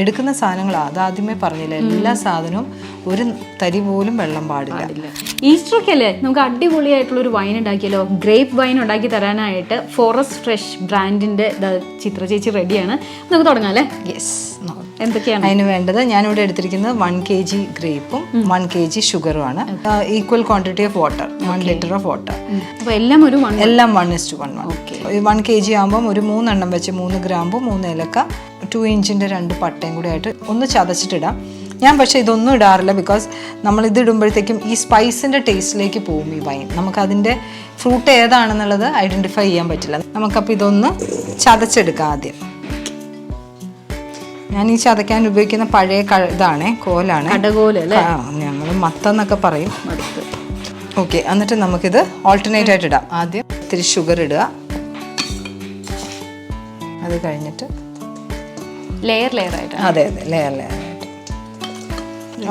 എടുക്കുന്ന സാധനങ്ങൾ അതാദ്യമേ പറഞ്ഞില്ല, എല്ലാ സാധനവും ഒരു തരി പോലും വെള്ളം പാടില്ല. ഈസ്റ്റർക്കല്ലേ നമുക്ക് അടിപൊളിയായിട്ടുള്ള ഒരു വൈൻ ഉണ്ടാക്കിയല്ലോ. ഗ്രേപ്പ് വൈൻ ഉണ്ടാക്കി തരാനായിട്ട് ഫോറസ്റ്റ് ഫ്രഷ് ബ്രാൻഡിന്റെ ചിത്ര ചേച്ചി റെഡിയാണ്. നമുക്ക് തുടങ്ങാം അല്ലേ? യെസ്. എന്തൊക്കെയാണ് അതിന് വേണ്ടത്? ഞാനിവിടെ എടുത്തിരിക്കുന്നത് 1 kg ഗ്രേപ്പും 1 kg ഷുഗറുമാണ്. Equal quantity of water, 1 litre of water. അപ്പോൾ എല്ലാം 1:1. 1 kg ആകുമ്പം ഒരു 3 എണ്ണം വെച്ച് 3 ഗ്രാമ്പും 3 ഏലക്ക 2 ഇഞ്ചിൻ്റെ 2 പട്ടയും കൂടി ആയിട്ട് ഒന്ന് ചതച്ചിട്ടിടാം. ഞാൻ പക്ഷേ ഇതൊന്നും ഇടാറില്ല, ബിക്കോസ് നമ്മളിത് ഇടുമ്പോഴത്തേക്കും ഈ സ്പൈസിൻ്റെ ടേസ്റ്റിലേക്ക് പോകും ഈ വൈൻ. നമുക്കതിൻ്റെ ഫ്രൂട്ട് ഏതാണെന്നുള്ളത് ഐഡൻറ്റിഫൈ ചെയ്യാൻ പറ്റില്ല. നമുക്കപ്പോൾ ഇതൊന്ന് ചതച്ചെടുക്കാം ആദ്യം. ഞാൻ ഈ ചതയ്ക്കാൻ ഉപയോഗിക്കുന്ന പഴയ ഇതാണ്, കോലാണ്, ഞങ്ങൾ മത്തെന്നൊക്കെ പറയും. ഓക്കെ, എന്നിട്ട് നമുക്കിത് ഓൾട്ടർനേറ്റ് ആയിട്ട് ഇടാം. ആദ്യം ഇത്തിരി ഷുഗർ ഇടുക, അത് കഴിഞ്ഞിട്ട് ലെയർ ആയിട്ട്. അതെ ലെയർ ആയിട്ട്.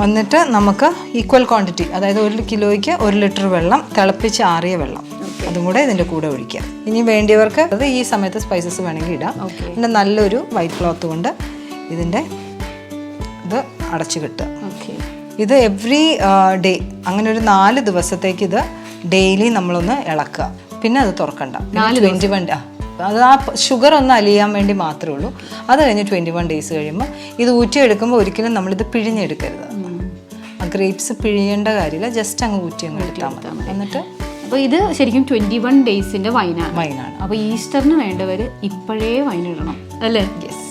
എന്നിട്ട് നമുക്ക് ഈക്വൽ ക്വാണ്ടിറ്റി, അതായത് 1 കിലോയ്ക്ക് 1 ലിറ്റർ വെള്ളം, തിളപ്പിച്ച് ആറിയ വെള്ളം, അതും കൂടെ ഇതിൻ്റെ കൂടെ ഒഴിക്കാം. ഇനി വേണ്ടിയവർക്ക് അത് ഈ സമയത്ത് സ്പൈസസ് വേണമെങ്കിൽ ഇടാം. പിന്നെ നല്ലൊരു വൈറ്റ് ക്ലോത്ത് കൊണ്ട് ഇതിൻ്റെ ഇത് അടച്ചു കിട്ടുക. ഇത് എവ്രി ഡേ, അങ്ങനെ ഒരു 4 ദിവസത്തേക്ക് ഇത് ഡെയിലി നമ്മളൊന്ന് ഇളക്കുക. പിന്നെ അത് തുറക്കണ്ട. 21 അത് ആ ഷുഗർ ഒന്ന് അലിയാൻ വേണ്ടി മാത്രമേ ഉള്ളൂ. അത് കഴിഞ്ഞ് 21 ഡേയ്സ് കഴിയുമ്പോൾ ഇത് ഊറ്റിയെടുക്കുമ്പോൾ ഒരിക്കലും നമ്മളിത് പിഴിഞ്ഞെടുക്കരുത്. ആ ഗ്രേപ്സ് പിഴിയേണ്ട കാര്യമില്ല, ജസ്റ്റ് അങ്ങ് ഊറ്റി അങ്ങ് എടുത്താൽ മതി. എന്നിട്ട് അപ്പോൾ ഇത് ശരിക്കും 21 ഡേയ്സിൻ്റെ വൈനാണ്. അപ്പോൾ ഈസ്റ്ററിന് വേണ്ടവർ ഇപ്പോഴേ വൈൻ ഇടണം അല്ലേ? യെസ്.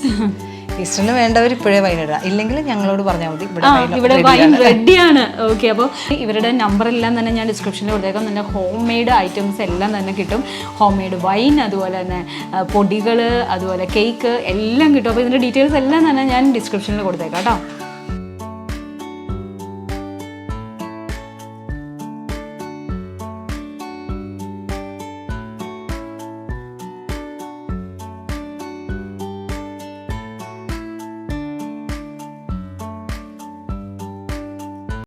ഈസ്റ്ററിന് വേണ്ടവർ ഇപ്പോഴേ വൈൻ ഇടാം, ഇല്ലെങ്കിൽ ഞങ്ങളോട് പറഞ്ഞാൽ മതി, ഇവിടെ വൈൻ റെഡിയാണ്. ഓക്കെ, അപ്പോൾ ഇവരുടെ നമ്പറെല്ലാം തന്നെ ഞാൻ ഡിസ്ക്രിപ്ഷനിൽ കൊടുത്തേക്കാം. തന്നെ ഹോം മെയ്ഡ് ഐറ്റംസ് എല്ലാം തന്നെ കിട്ടും. ഹോം മെയ്ഡ് വൈൻ, അതുപോലെ തന്നെ പൊടികൾ, അതുപോലെ കേക്ക് എല്ലാം കിട്ടും. അപ്പോൾ ഇതിൻ്റെ ഡീറ്റെയിൽസ് എല്ലാം തന്നെ ഞാൻ ഡിസ്ക്രിപ്ഷനിൽ കൊടുത്തേക്കാം കേട്ടോ.